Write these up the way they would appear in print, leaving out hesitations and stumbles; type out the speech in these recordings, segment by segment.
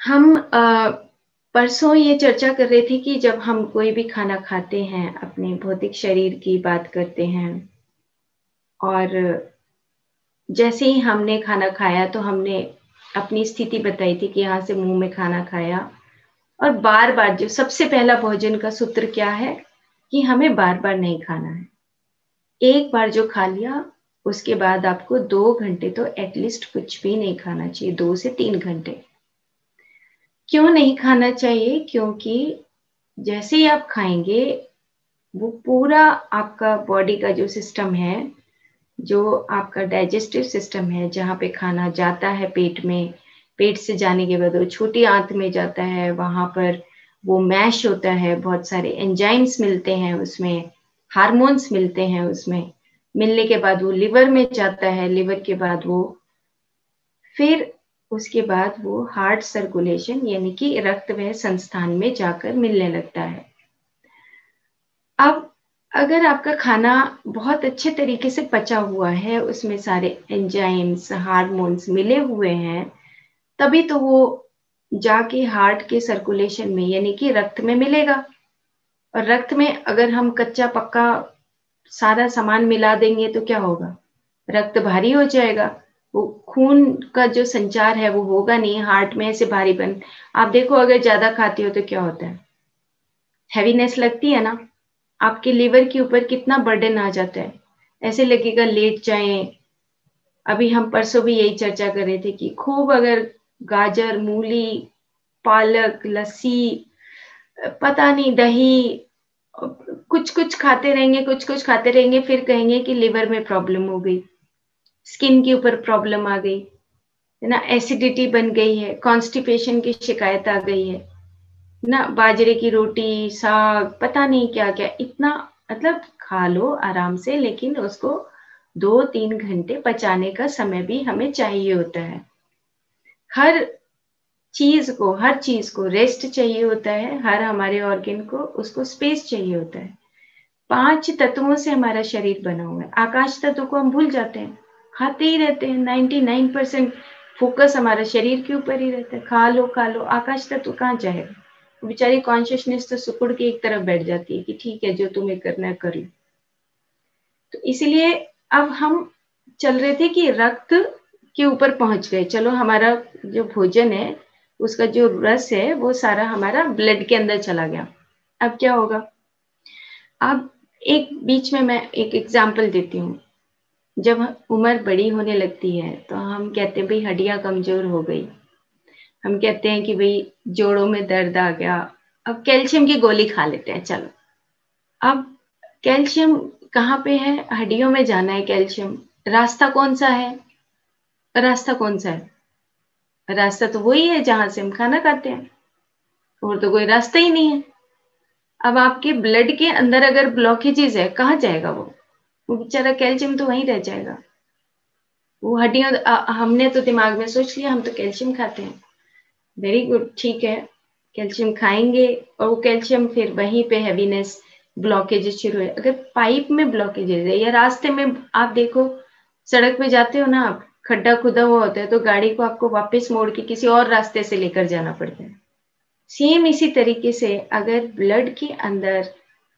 हम परसों ये चर्चा कर रहे थे कि जब हम कोई भी खाना खाते हैं, अपने भौतिक शरीर की बात करते हैं और जैसे ही हमने खाना खाया तो हमने अपनी स्थिति बताई थी कि यहाँ से मुँह में खाना खाया और बार-बार जो सबसे पहला भोजन का सूत्र क्या है कि हमें बार-बार नहीं खाना है। एक बार जो खा लिया, उसके बाद आपको 2 घंटे तो एट लीस्ट कुछ भी नहीं खाना चाहिए, 2 से 3 घंटे। क्यों नहीं खाना चाहिए? क्योंकि जैसे ही आप खाएँगे, वो पूरा आपका बॉडी का जो सिस्टम है, जो आपका डाइजेस्टिव सिस्टम है, जहाँ पे खाना जाता है पेट में, पेट से जाने के बाद वो छोटी आँत में जाता है, वहाँ पर वो मैश होता है, बहुत सारे एंजाइम्स मिलते हैं उसमें, हार्मोन्स मिलते हैं उसमें, मिलने के बाद वो लिवर में जाता है, लिवर के बाद वो फिर उसके बाद वो हार्ट सर्कुलेशन यानी कि रक्त वह संस्थान में जाकर मिलने लगता है। अब अगर आपका खाना बहुत अच्छे तरीके से पचा हुआ है, उसमें सारे एंजाइम्स, हार्मोन्स मिले हुए हैं, तभी तो वो जाके हार्ट के सर्कुलेशन में यानी कि रक्त में मिलेगा और रक्त में अगर हम कच्चा-पक्का सारा सामान मिला देंगे तो क्या होगा? रक्त भारी हो जाएगा। वो खून का जो संचार है वो होगा नहीं, हार्ट में ऐसे भारीपन आप देखो अगर ज़्यादा खाते हो तो क्या होता है? हेवीनेस लगती है ना? आपके लिवर के ऊपर कितना बर्डन आ जाता है। ऐसे लगेगा लेट जाएँ। अभी हम परसों भी यही चर्चा कर रहे थे कि खूब अगर गाजर, मूली, पालक, लस्सी पता नहीं दही कुछ-कुछ खाते रहेंगे, कुछ-कुछ खाते रहेंगे, फिर कहेंगे कि लिवर में प्रॉब्लम हो गई, स्किन के ऊपर प्रॉब्लम आ गई, है ना? एसिडिटी बन गई है, कॉन्स्टिपेशन की शिकायत आ गई है ना? बाजरे की रोटी, साग, पता नहीं क्या-क्या इतना मतलब खा लो आराम से लेकिन उसको 2-3 घंटे पचाने का समय भी हमें चाहिए होता है। हर हर चीज़ को रेस्ट चाहिए होता है, हर हमारे ऑर्गन को उसको स्पेस चाहिए होता है। 5 तत्वों से हमारा शरीर बना हुआ है। आकाश तत्व को हम भूल जाते हैं, खाते ही रहते हैं, 99% फ़ोकस हमारा शरीर के ऊपर ही रहता है, खा लो, आकाश तत्व कहाँ जाएगा? बेचारी कॉन्शसनेस तो सिकुड़ के एक तरफ बैठ जाती है कि ठीक है, जो तुम्हें करना है कर लो। तो इसीलिए अब हम चल रहे थे कि रक्त के ऊपर पहुँच गए, चलो हमारा जो भोजन है, उसका जो रस है, वो सारा हमारा ब्लड के अंदर चला गया। अब क्या होगा? अब एक बीच में मैं एक एग्ज़ाम्पल देती हूँ। जब उम्र बड़ी होने लगती है, तो हम कहते हैं भई हड्डियाँ कमज़ोर हो गई। हम कहते हैं कि भई जोड़ों में दर्द आ गया, अब कैल्शियम की गोली खा लेते हैं चलो। अब कैल्शियम कहाँ पे है? हड्डियों में जाना है कैल्शियम। रास्ता कौन-सा है? रास्ता कौन-सा है? रास्ता तो वही है जहाँ से हम खाना खाते हैं, और तो कोई रास्ता ही नहीं है। अब आपके ब्लड के अंदर अगर ब्लॉकेजेज़ है, कहाँ जाएगा वो? वो बेचारा कैल्शियम तो वहीं रह जाएगा। वो हड्डियाँ हमने तो दिमाग में सोच लिया हम तो कैल्शियम खाते हैं। वेरी गुड ठीक है, कैल्शियम खाएँगे और वो कैल्शियम फिर वहीं पे हेवीनेस, ब्लॉकेजेज़ शुरू है। अगर पाइप में ब्लॉकेजेज़ है या रास्ते में आप देखो, सड़क पे जाते हो ना आप, खड्डा खुदा हुआ होता है तो गाड़ी को आपको वापस मोड़ के किसी और रास्ते से लेकर जाना पड़ता है। सेम इसी तरीके से अगर ब्लड के अंदर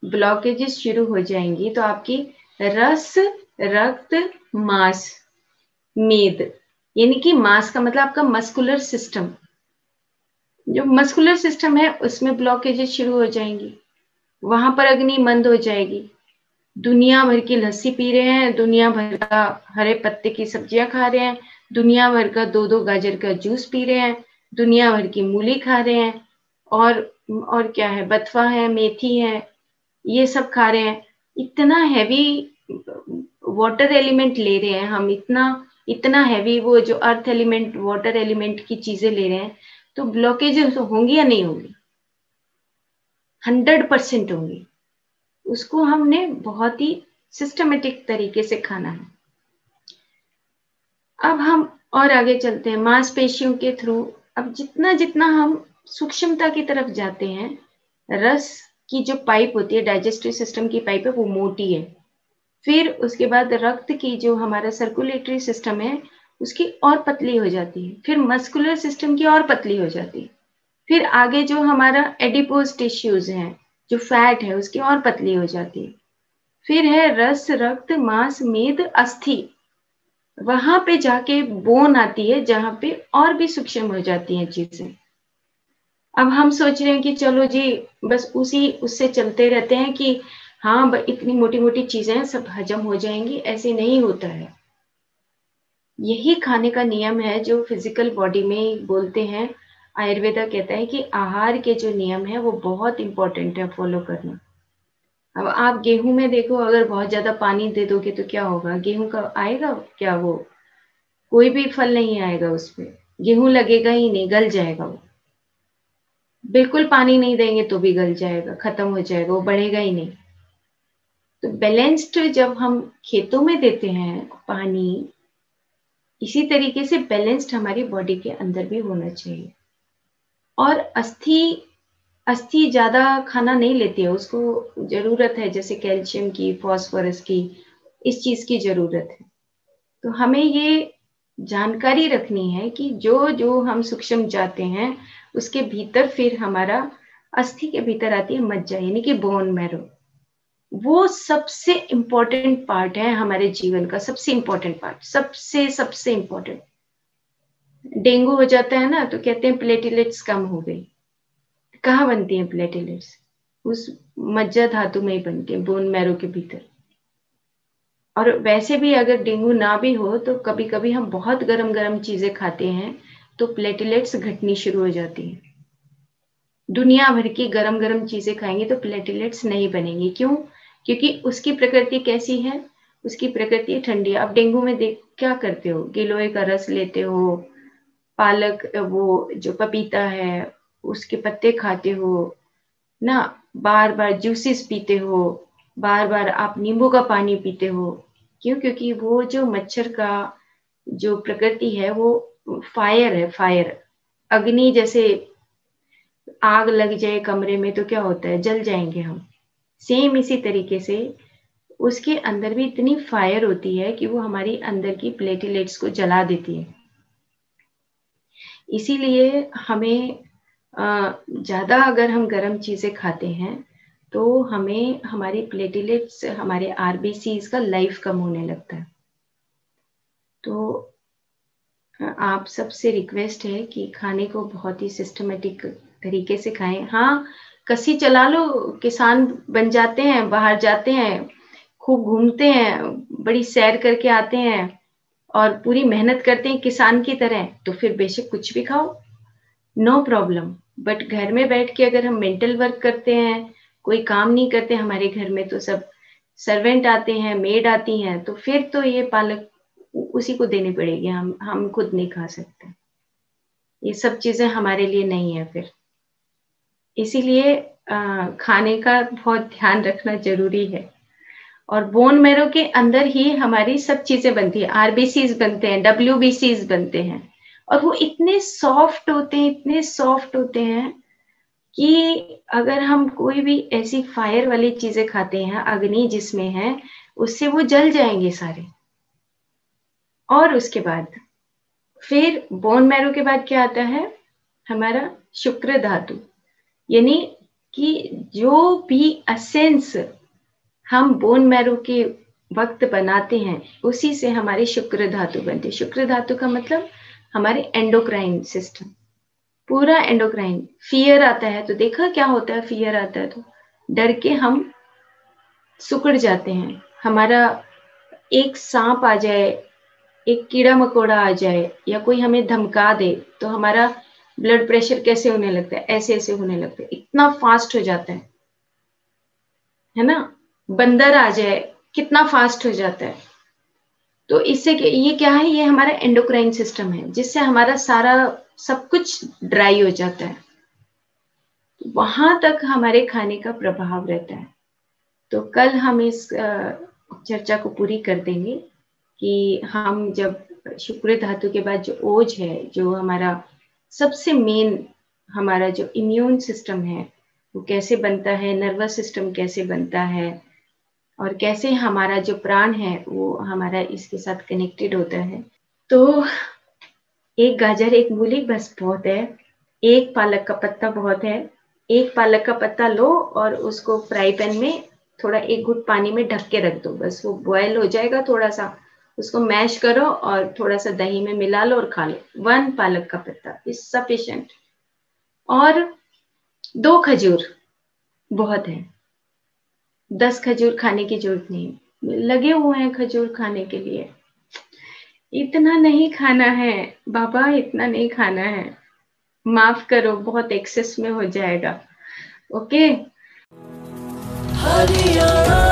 ब्लॉकेजेज़ शुरू हो जाएँगी तो आपकी रस, रक्त, मांस मेद यानी कि मास का मतलब आपका मस्कुलर सिस्टम जो मस्कुलर सिस्टम है उसमें ब्लॉकेजेस शुरू हो जाएंगी, वहां पर अग्नि मंद हो जाएगी। दुनिया भर की लस्सी पी रहे हैं, दुनिया भर का हरे पत्ते की सब्जियां खा रहे हैं, दुनिया भर का 2-2 गाजर का जूस पी रहे हैं, दुनिया भर की मूली खा रहे हैं और और क्या है, बथुआ है, मेथी है, ये सब खा रहे हैं। इतना हैवी वाटर एलिमेंट ले रहे हैं हम, इतना इतना हैवी वो जो अर्थ एलिमेंट, वाटर एलिमेंट की चीजें ले रहे हैं, तो ब्लॉकेजेस होंगी या नहीं होंगी? 100% होंगी। उसको हमने बहुत ही सिस्टमेटिक तरीके से खाना है। अब हम और आगे चलते हैं मांसपेशियों के थ्रू। अब जितना जितना हम सूक्ष्मता की तरफ जाते हैं, रस की जो पाइप होती है, डाइजेस्टिव सिस्टम की पाइप है, वो मोटी है। फिर उसके बाद रक्त की जो हमारा सर्कुलेटरी सिस्टम है, उसकी और पतली हो जाती है, फिर मस्कुलर सिस्टम की और पतली हो जाती है, फिर आगे जो हमारा एडिपोज टिश्यूज हैं, जो फैट है उसकी और पतली हो जाती है, फिर है रस, रक्त, मांस, मेद, अस्थि, वहां पे जाके बोन आती है जहां पे और भी सूक्ष्म हो जाती हैं चीजें। अब हम सोच रहे हैं कि चलो जी बस उसी उससे चलते रहते हैं कि हाँ इतनी मोटी मोटी चीजें सब हजम हो जाएंगी, ऐसे नहीं होता है। यही खाने का नियम है जो फिजिकल बॉडी में बोलते हैं। आयुर्वेदा कहता है कि आहार के जो नियम है वो बहुत इंपॉर्टेंट है फॉलो करना। अब आप गेहूं में देखो, अगर बहुत ज्यादा पानी दे दोगे तो क्या होगा, गेहूं का आएगा क्या, वो कोई भी फल नहीं आएगा उसपे, गेहूं लगेगा ही नहीं, गल जाएगा वो। बिल्कुल पानी नहीं देंगे तो भी गल जाएगा, खत्म हो जाएगा, वो बढ़ेगा ही नहीं। तो बैलेंस्ड जब हम खेतों में देते हैं पानी, इसी तरीके से बैलेंस्ड हमारी बॉडी के अंदर भी होना चाहिए। और अस्थि अस्थि ज्यादा खाना नहीं लेती है, उसको जरूरत है जैसे कैल्शियम की, फास्फोरस की, इस चीज की जरूरत है। तो हमें ये जानकारी रखनी है कि जो जो हम सूक्ष्म जाते हैं उसके भीतर फिर हमारा अस्थि के भीतर आती है मज्जा, यानी कि बोन मैरो। वो सबसे इंपॉर्टेंट पार्ट है हमारे जीवन का, सबसे इंपॉर्टेंट पार्ट, सबसे सबसे इंपॉर्टेंट। डेंगू हो जाता है ना तो कहते हैं प्लेटलेट्स कम हो गई। कहाँ बनती हैं प्लेटलेट्स? उस मज्जा धातु में ही बनती है, बोन मैरो के भीतर। और वैसे भी अगर डेंगू ना भी हो तो कभी कभी हम बहुत गरम गरम चीजें खाते हैं तो प्लेटलेट्स घटनी शुरू हो जाती हैं। दुनिया भर की गरम गरम चीजें खाएंगे तो प्लेटलेट्स नहीं बनेंगी। क्यों? क्योंकि उसकी प्रकृति कैसी है, उसकी प्रकृति ठंडी है। अब डेंगू में देख क्या करते हो, गिलोय का रस लेते हो, पालक, वो जो पपीता है उसके पत्ते खाते हो ना, बार बार जूसेस पीते हो, बार बार आप नींबू का पानी पीते हो। क्यों? क्योंकि वो जो मच्छर का जो प्रकृति है वो फायर है, फायर, अग्नि। जैसे आग लग जाए कमरे में तो क्या होता है, जल जाएंगे हम। सेम इसी तरीके से उसके अंदर भी इतनी फायर होती है कि वो हमारी अंदर की प्लेटलेट्स को जला देती है। इसीलिए हमें ज्यादा अगर हम गर्म चीजें खाते हैं तो हमें हमारी प्लेटलेट्स, हमारे आरबीसीज का लाइफ कम होने लगता है। तो आप सबसे रिक्वेस्ट है कि खाने को बहुत ही सिस्टमेटिक तरीके से खाएं। हाँ, कसी चला लो, किसान बन जाते हैं, बाहर जाते हैं, खूब घूमते हैं, बड़ी सैर करके आते हैं और पूरी मेहनत करते हैं किसान की तरह, तो फिर बेशक कुछ भी खाओ, नो प्रॉब्लम। बट घर में बैठ के अगर हम मेंटल वर्क करते हैं, कोई काम नहीं करते हमारे घर में, तो सब सर्वेंट आते हैं, मेड आती हैं, तो फिर तो ये पालक उसी को देनी पड़ेगी, हम खुद नहीं खा सकते। ये सब चीजें हमारे लिए नहीं है फिर। इसीलिए खाने का बहुत ध्यान रखना जरूरी है। और बोन मैरो के अंदर ही हमारी सब चीजें बनती है, आरबीसीज बनते हैं, डब्ल्यूबीसीज बनते हैं, और वो इतने सॉफ्ट होते हैं, इतने सॉफ्ट होते हैं कि अगर हम कोई भी ऐसी फायर वाली चीजें खाते हैं, अग्नि जिसमें है, उससे वो जल जाएंगे सारे। और उसके बाद फिर बोन मैरो के बाद क्या आता है, हमारा शुक्र धातु, यानी कि जो भी एसेंस हम बोन मैरो के वक्त बनाते हैं उसी से हमारी शुक्र धातु बनती है। शुक्र धातु का मतलब हमारे एंडोक्राइन सिस्टम, पूरा एंडोक्राइन। फियर आता है तो देखा क्या होता है, फियर आता है तो डर के हम सिकुड़ जाते हैं। हमारा एक सांप आ जाए, एक कीड़ा मकोड़ा आ जाए, या कोई हमें धमका दे तो हमारा ब्लड प्रेशर कैसे होने लगता है, ऐसे ऐसे होने लगता है, इतना फास्ट हो जाता है ना। बंदर आ जाए कितना फास्ट हो जाता है। तो इससे ये क्या है, ये हमारा एंडोक्राइन सिस्टम है जिससे हमारा सारा सब कुछ ड्राई हो जाता है। वहां तक हमारे खाने का प्रभाव रहता है। तो कल हम इस चर्चा को पूरी कर देंगे कि हम जब शुक्र धातु के बाद जो ओज है, जो हमारा सबसे मेन, हमारा जो इम्यून सिस्टम है वो कैसे बनता है, नर्वस सिस्टम कैसे बनता है, और कैसे हमारा जो प्राण है वो हमारा इसके साथ कनेक्टेड होता है, तो एक गाजर, एक मूली बस बहुत है। एक पालक का पत्ता बहुत है। एक पालक का पत्ता लो और उसको फ्राई पैन में थोड़ा 1 घुट पानी में ढक के रख दो। बस वो बॉयल हो जाएगा थोड़ा-सा, उसको मैश करो और थोड़ा-सा दही में मिला लो और खा लो। 1 पालक का पत्ता इज़ सफिशिएंट। और 2 खजूर बहुत है। 10 खजूर खाने की ज़रूरत नहीं। लगे हुए हैं खजूर खाने के लिए। इतना नहीं खाना है, बाबा इतना नहीं खाना है। माफ़ करो, बहुत एक्सेस में हो जाएगा। ओके? हरियाणा